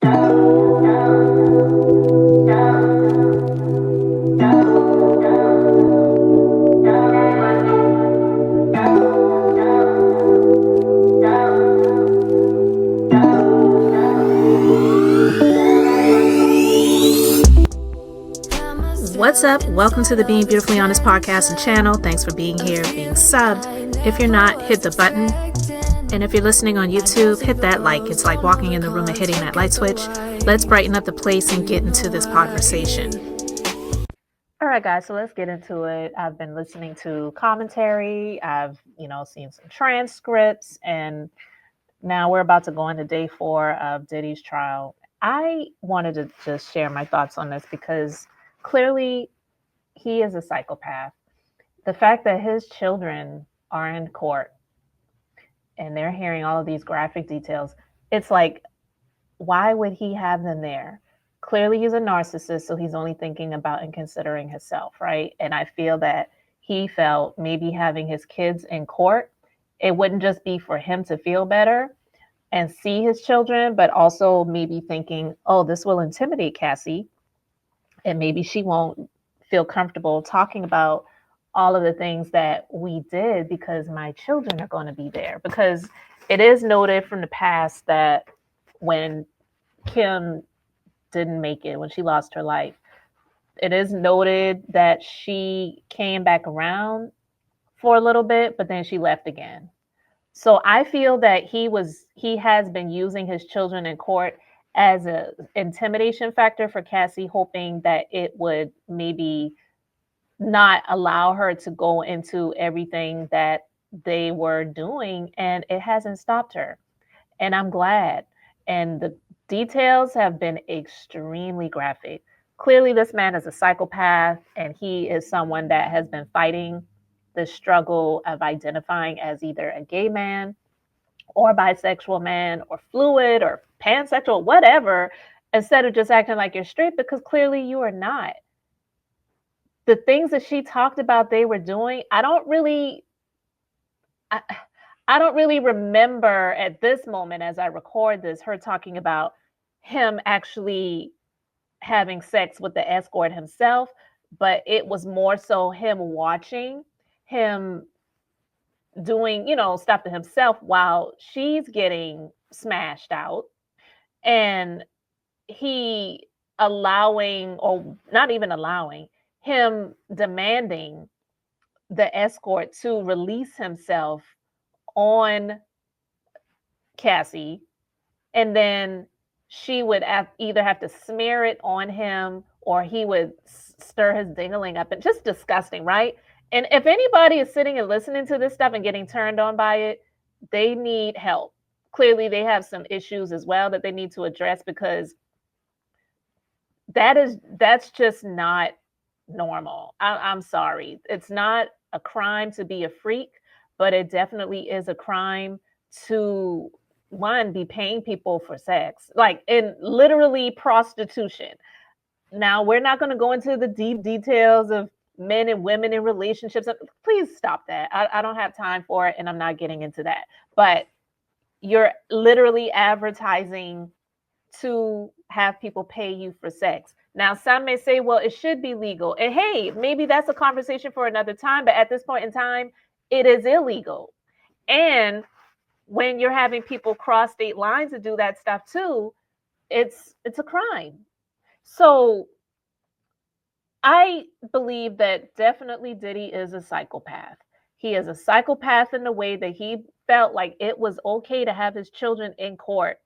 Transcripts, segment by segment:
What's up? Welcome to the Being Beautifully Honest podcast and channel. Thanks for being here, being subbed. If you're not, hit the button. And if you're listening on YouTube, hit that like. It's like walking in the room and hitting that light switch. Let's brighten up the place and get into this conversation. All right, guys, so let's get into it. I've been listening to commentary. I've, seen some transcripts, and now we're about to go into day 4 of Diddy's trial. I wanted to just share my thoughts on this because clearly he is a psychopath. The fact that his children are in court and they're hearing all of these graphic details, it's like, why would he have them there? Clearly he's a narcissist, so he's only thinking about and considering himself, right? And I feel that he felt maybe having his kids in court, it wouldn't just be for him to feel better and see his children, but also maybe thinking, oh, this will intimidate Cassie, and maybe she won't feel comfortable talking about all of the things that we did because my children are going to be there. Because it is noted from the past that when Kim didn't make it, when she lost her life, it is noted that she came back around for a little bit, but then she left again. So I feel that he has been using his children in court as an intimidation factor for Cassie, hoping that it would maybe not allow her to go into everything that they were doing, and it hasn't stopped her. And I'm glad. And the details have been extremely graphic. Clearly, this man is a psychopath, and he is someone that has been fighting the struggle of identifying as either a gay man or bisexual man or fluid or pansexual, whatever, instead of just acting like you're straight, because clearly you are not. The things that she talked about they were doing, I don't really remember at this moment as I record this, her talking about him actually having sex with the escort himself, but it was more so him watching him doing, stuff to himself while she's getting smashed out, and he allowing, or not even allowing, him demanding the escort to release himself on Cassie, and then she would either have to smear it on him or he would stir his dingling up, and just disgusting, right? And if anybody is sitting and listening to this stuff and getting turned on by it, they need help. Clearly they have some issues as well that they need to address, because that's just not normal. I'm sorry. It's not a crime to be a freak, but it definitely is a crime to, one, be paying people for sex, like in literally prostitution. Now, we're not going to go into the deep details of men and women in relationships. Please stop that. I don't have time for it, and I'm not getting into that. But you're literally advertising to have people pay you for sex. Now, some may say, well, it should be legal. And hey, maybe that's a conversation for another time. But at this point in time, it is illegal. And when you're having people cross state lines to do that stuff too, it's a crime. So I believe that definitely Diddy is a psychopath. He is a psychopath in the way that he felt like it was okay to have his children in court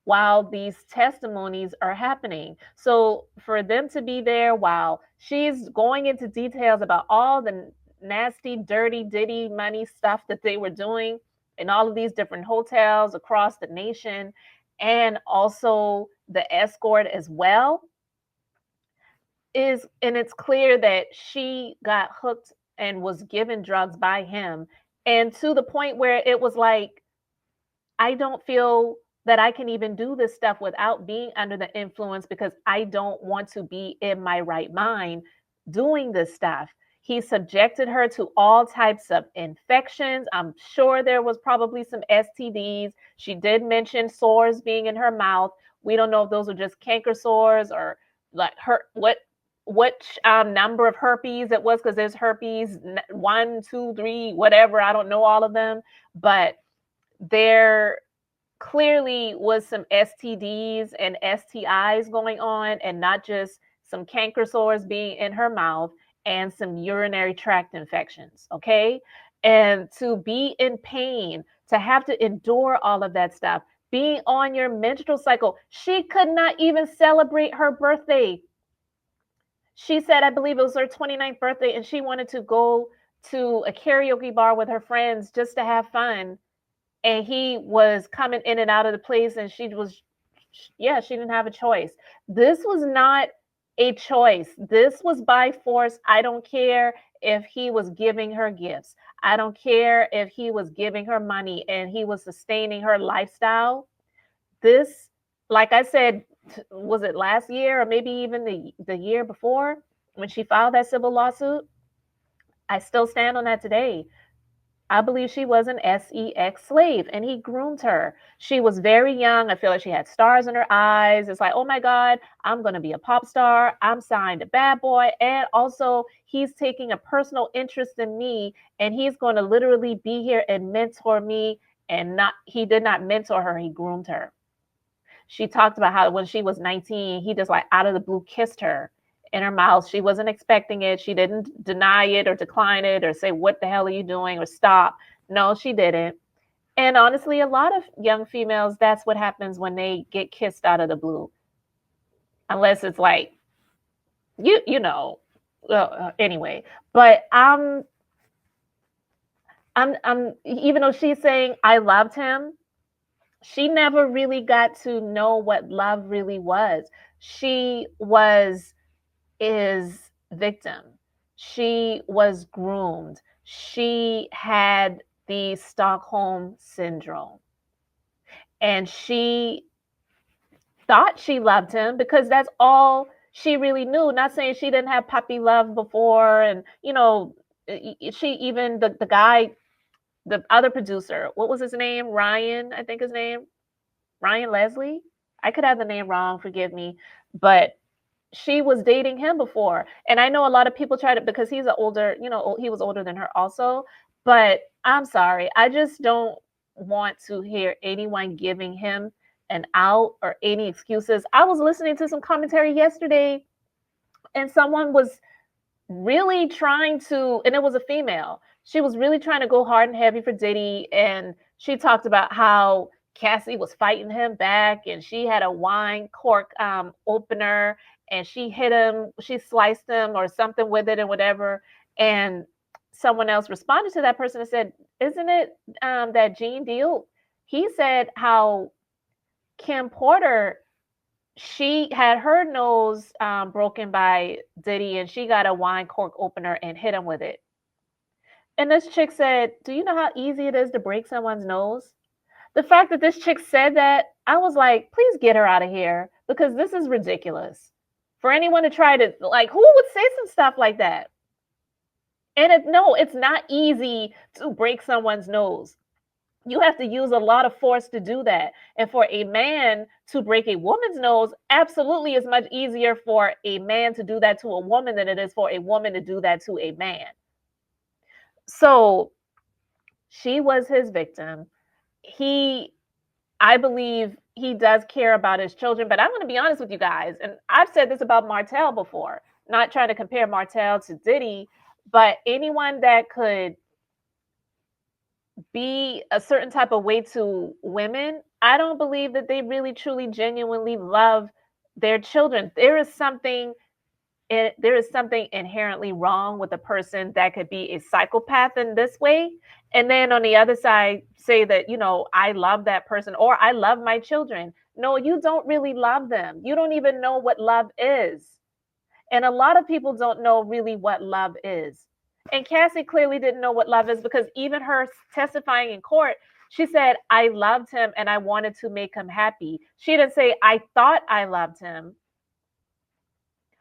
while these testimonies are happening. So for them to be there while she's going into details about all the nasty, dirty Diddy money stuff that they were doing in all of these different hotels across the nation, and also the escort as well, and it's clear that she got hooked and was given drugs by him, and to the point where it was like, I don't feel that I can even do this stuff without being under the influence, because I don't want to be in my right mind doing this stuff. He subjected her to all types of infections. I'm sure there was probably some STDs. She did mention sores being in her mouth. We don't know if those are just canker sores or like her what number of herpes it was, because there's herpes 1, 2, 3, whatever. I don't know all of them, but there clearly was some STDs and STIs going on, and not just some canker sores being in her mouth and some urinary tract infections. Okay. And to be in pain, to have to endure all of that stuff, being on your menstrual cycle, she could not even celebrate her birthday. She said, I believe it was her 29th birthday, and she wanted to go to a karaoke bar with her friends just to have fun, and he was coming in and out of the place, and she didn't have a choice. This was not a choice. This was by force. I don't care if he was giving her gifts. I don't care if he was giving her money and he was sustaining her lifestyle. This, like I said, was it last year or maybe even the year before when she filed that civil lawsuit? I still stand on that today. I believe she was an sex slave and he groomed her. She was very young. I feel like she had stars in her eyes. It's like, oh my God, I'm going to be a pop star. I'm signed to Bad Boy. And also, he's taking a personal interest in me, and he's going to literally be here and mentor me. And he did not mentor her, he groomed her. She talked about how when she was 19, he just like out of the blue kissed her in her mouth. She wasn't expecting it. She didn't deny it or decline it or say, what the hell are you doing, or stop. No, she didn't. And honestly, a lot of young females, that's what happens when they get kissed out of the blue. Unless it's like, you know, anyway. But I'm even though she's saying I loved him, she never really got to know what love really was. She was his victim. She was groomed. She had the Stockholm syndrome. And she thought she loved him because that's all she really knew. Not saying she didn't have puppy love before. And, she even, the guy, the other producer, what was his name? Ryan, I think his name. Ryan Leslie. I could have the name wrong, forgive me. But she was dating him before. And I know a lot of people try to, because he's he was older than her also. But I'm sorry, I just don't want to hear anyone giving him an out or any excuses. I was listening to some commentary yesterday, and someone was really trying to, and it was a female. She was really trying to go hard and heavy for Diddy, and she talked about how Cassie was fighting him back, and she had a wine cork opener, and she hit him, she sliced him or something with it and whatever. And someone else responded to that person and said, "Isn't it that Gene Deal? He said how Kim Porter, she had her nose broken by Diddy, and she got a wine cork opener and hit him with it." And this chick said, "Do you know how easy it is to break someone's nose?" The fact that this chick said that, I was like, please get her out of here, because this is ridiculous. For anyone to try to, like, who would say some stuff like that? And no, it's not easy to break someone's nose. You have to use a lot of force to do that. And for a man to break a woman's nose, absolutely is much easier for a man to do that to a woman than it is for a woman to do that to a man. So she was his victim. I believe he does care about his children, but I'm going to be honest with you guys, and I've said this about Martell before, not trying to compare Martell to Diddy, but anyone that could be a certain type of way to women, I don't believe that they really, truly, genuinely love their children. There is something inherently wrong with a person that could be a psychopath in this way, and then on the other side say that, I love that person or I love my children. No, you don't really love them. You don't even know what love is. And a lot of people don't know really what love is. And Cassie clearly didn't know what love is, because even her testifying in court, she said, I loved him and I wanted to make him happy. She didn't say, I thought I loved him.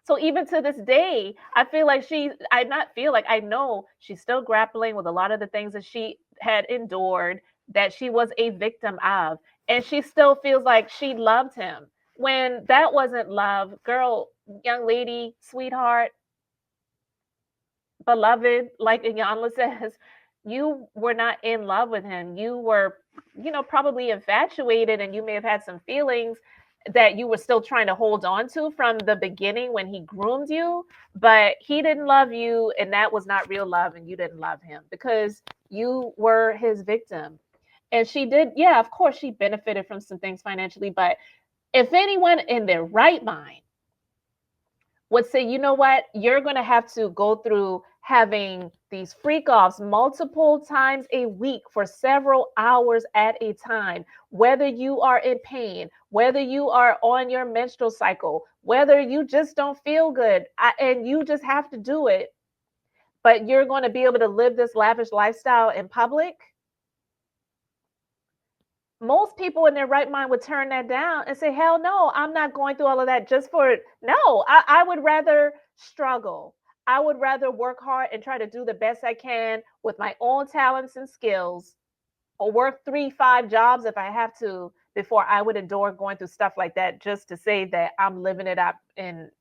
So even to this day, I feel like I not feel like, I know she's still grappling with a lot of the things that she had endured, that she was a victim of. And she still feels like she loved him when that wasn't love. Girl, young lady, sweetheart, beloved, like Iyanla says, you were not in love with him. You were, probably infatuated, and you may have had some feelings that you were still trying to hold on to from the beginning when he groomed you, but he didn't love you, and that was not real love, and you didn't love him because you were his victim. And she did, yeah, of course, she benefited from some things financially, but if anyone in their right mind would say, you know what, you're going to have to go through having these freak offs multiple times a week for several hours at a time, whether you are in pain, whether you are on your menstrual cycle, whether you just don't feel good, and you just have to do it, but you're going to be able to live this lavish lifestyle in public. Most people in their right mind would turn that down and say, hell no, I'm not going through all of that just for, no, I would rather struggle. I would rather work hard and try to do the best I can with my own talents and skills, or work 3, 5 jobs if I have to, before I would endure going through stuff like that just to say that I'm living it up and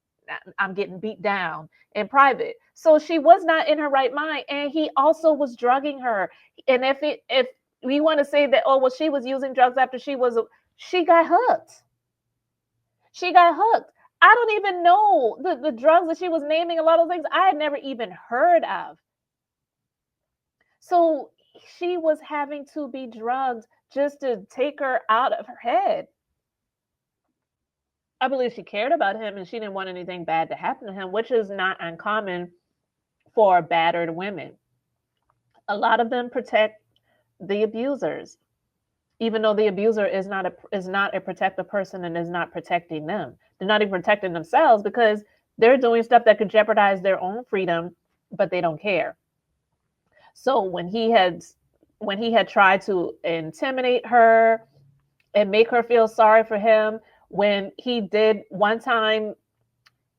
I'm getting beat down in private. So she was not in her right mind. And he also was drugging her. And if we want to say that, oh, well, she was using drugs after she got hooked. She got hooked. I don't even know the drugs that she was naming, a lot of things I had never even heard of. So she was having to be drugged just to take her out of her head. I believe she cared about him and she didn't want anything bad to happen to him, which is not uncommon for battered women. A lot of them protect the abusers, even though the abuser is not a protective person and is not protecting them. They're not even protecting themselves because they're doing stuff that could jeopardize their own freedom, but they don't care. So when he had tried to intimidate her and make her feel sorry for him, when he did one time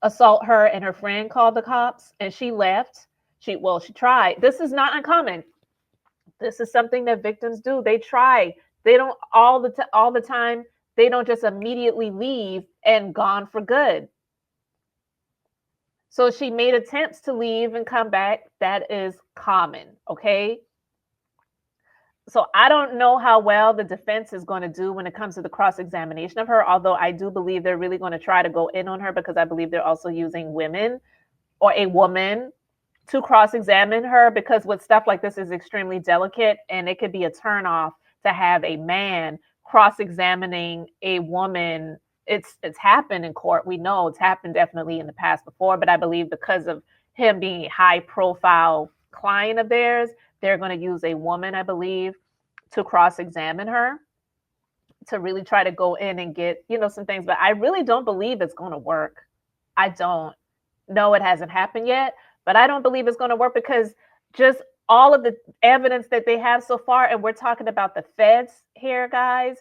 assault her and her friend called the cops and she left, she tried. This is not uncommon. This is something that victims do. They try. They don't all the time. They don't just immediately leave and gone for good. So she made attempts to leave and come back. That is common, okay? So I don't know how well the defense is going to do when it comes to the cross-examination of her, although I do believe they're really going to try to go in on her because I believe they're also using women or a woman to cross-examine her, because with stuff like this is extremely delicate and it could be a turnoff to have a man cross-examining a woman. It's happened in court. We know it's happened definitely in the past before, but I believe because of him being a high profile client of theirs, they're going to use a woman, I believe, to cross-examine her, to really try to go in and get, some things. But I really don't believe it's going to work. I don't. No, it hasn't happened yet, but I don't believe it's going to work because just all of the evidence that they have so far, and we're talking about the feds here, guys,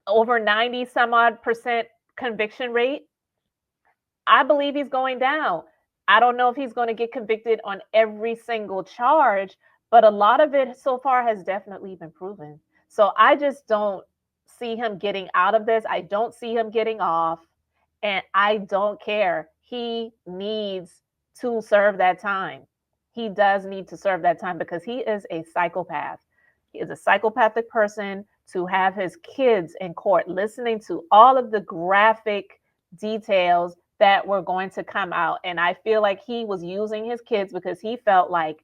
over 90 some odd percent conviction rate. I believe he's going down. I don't know if he's going to get convicted on every single charge, but a lot of it so far has definitely been proven. So I just don't see him getting out of this. I don't see him getting off, and I don't care. He needs to serve that time. He does need to serve that time because he is a psychopath. He is a psychopathic person to have his kids in court listening to all of the graphic details that were going to come out. And I feel like he was using his kids because he felt like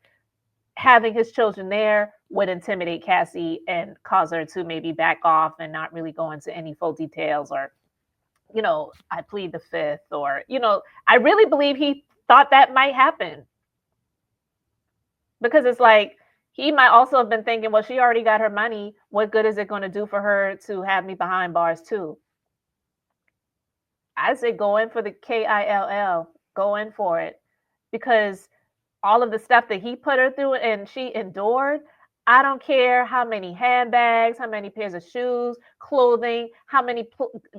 having his children there would intimidate Cassie and cause her to maybe back off and not really go into any full details, or, I plead the fifth, or, I really believe he thought that might happen. Because it's like, he might also have been thinking, well, she already got her money. What good is it going to do for her to have me behind bars too? I say go in for the KILL. Go in for it. Because all of the stuff that he put her through and she endured, I don't care how many handbags, how many pairs of shoes, clothing, how many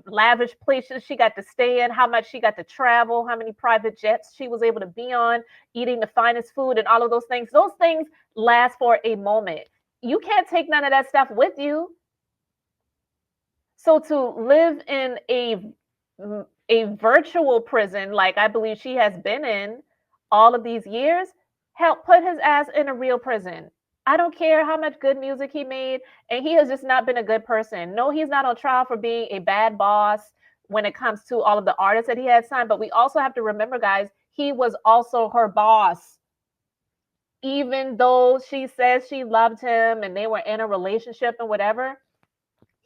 lavish places she got to stay in, how much she got to travel, how many private jets she was able to be on, eating the finest food and all of those things. Those things last for a moment. You can't take none of that stuff with you. So to live in a virtual prison like I believe she has been in all of these years, help put his ass in a real prison. I don't care how much good music he made, and he has just not been a good person. No, he's not on trial for being a bad boss when it comes to all of the artists that he had signed, but we also have to remember, guys, he was also her boss. Even though she says she loved him and they were in a relationship and whatever,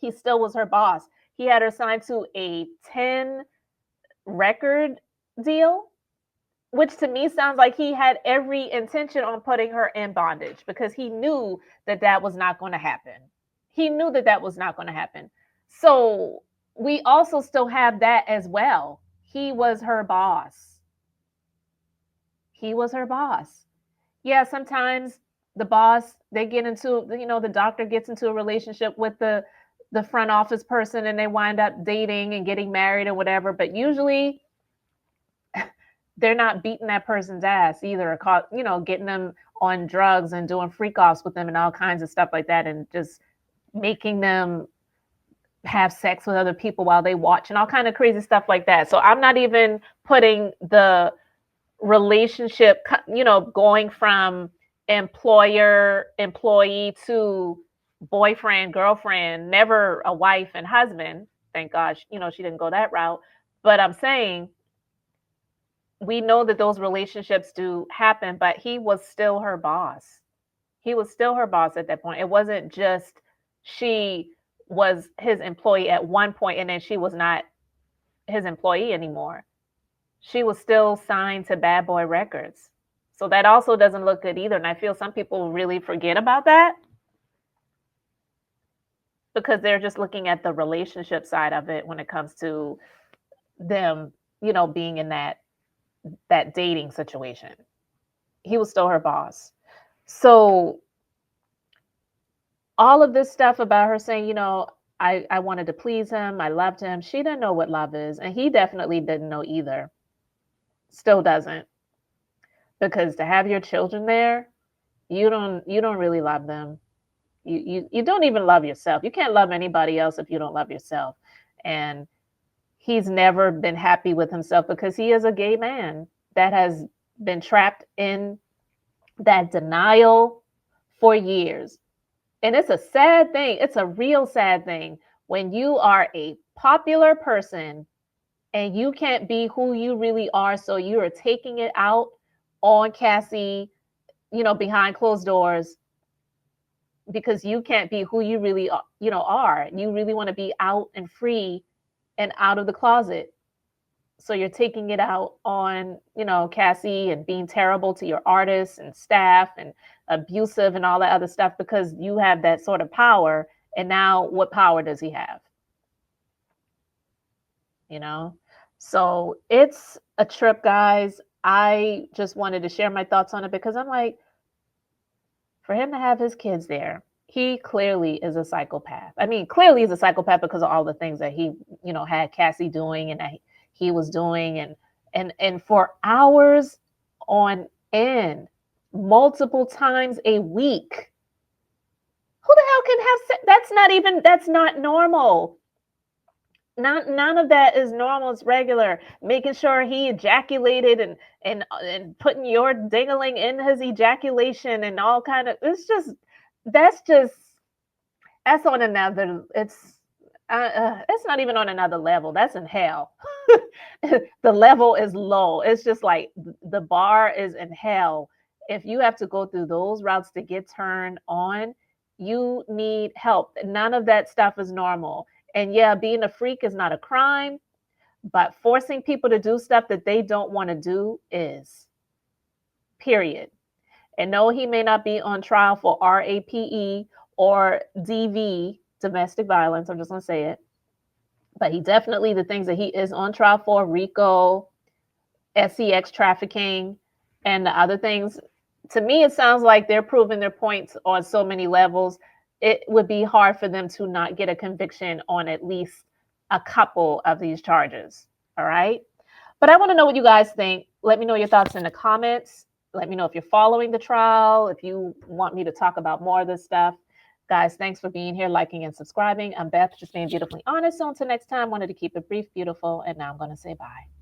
he still was her boss. He had her signed to a 10 record deal, which to me sounds like he had every intention on putting her in bondage because he knew that that was not going to happen. He knew that that was not going to happen. So we also still have that as well. He was her boss. He was her boss. Yeah, sometimes the boss, they get into, the doctor gets into a relationship with the front office person and they wind up dating and getting married or whatever, but usually they're not beating that person's ass either, or getting them on drugs and doing freak offs with them and all kinds of stuff like that, and just making them have sex with other people while they watch and all kind of crazy stuff like that. So I'm not even putting the relationship, going from employer employee to boyfriend girlfriend, never a wife and husband. Thank God, she didn't go that route. But I'm saying we know that those relationships do happen, but he was still her boss. He was still her boss at that point. It wasn't just she was his employee at one point and then she was not his employee anymore. She was still signed to Bad Boy Records. So that also doesn't look good either. And I feel some people really forget about that because they're just looking at the relationship side of it when it comes to them, being in that dating situation. He was still her boss. So all of this stuff about her saying, I wanted to please him, I loved him. She didn't know what love is, and he definitely didn't know either. Still doesn't. Because to have your children there, you don't really love them. You don't even love yourself. You can't love anybody else if you don't love yourself. And he's never been happy with himself because he is a gay man that has been trapped in that denial for years. And it's a sad thing. It's a real sad thing when you are a popular person and you can't be who you really are. So you are taking it out on Cassie, behind closed doors because you can't be who you really are. You really want to be out and free and out of the closet. So you're taking it out on, Cassie, and being terrible to your artists and staff and abusive and all that other stuff because you have that sort of power. And now what power does he have? So it's a trip, guys. I just wanted to share my thoughts on it because I'm like, for him to have his kids there, he clearly is a psychopath. I mean, clearly he's a psychopath because of all the things that he, had Cassie doing and that he was doing and for hours on end, multiple times a week. Who the hell can have sex? That's not normal. None of that is normal. It's regular. Making sure he ejaculated and putting your dingling in his ejaculation and all kind of. That's on another. It's not even on another level. That's in hell. The level is low. It's just like the bar is in hell. If you have to go through those routes to get turned on, you need help. None of that stuff is normal. And yeah, being a freak is not a crime, but forcing people to do stuff that they don't want to do is. Period. And no, he may not be on trial for RAPE or DV, domestic violence. I'm just going to say it. But he definitely, the things that he is on trial for, RICO, SEX trafficking, and the other things, To me, it sounds like they're proving their points on so many levels. It would be hard for them to not get a conviction on at least a couple of these charges. All right. But I want to know what you guys think. Let me know your thoughts in the comments. Let me know if you're following the trial, if you want me to talk about more of this stuff. Guys, thanks for being here, liking, and subscribing. I'm Beth, just being beautifully honest. So until next time, wanted to keep it brief, beautiful, and now I'm going to say bye.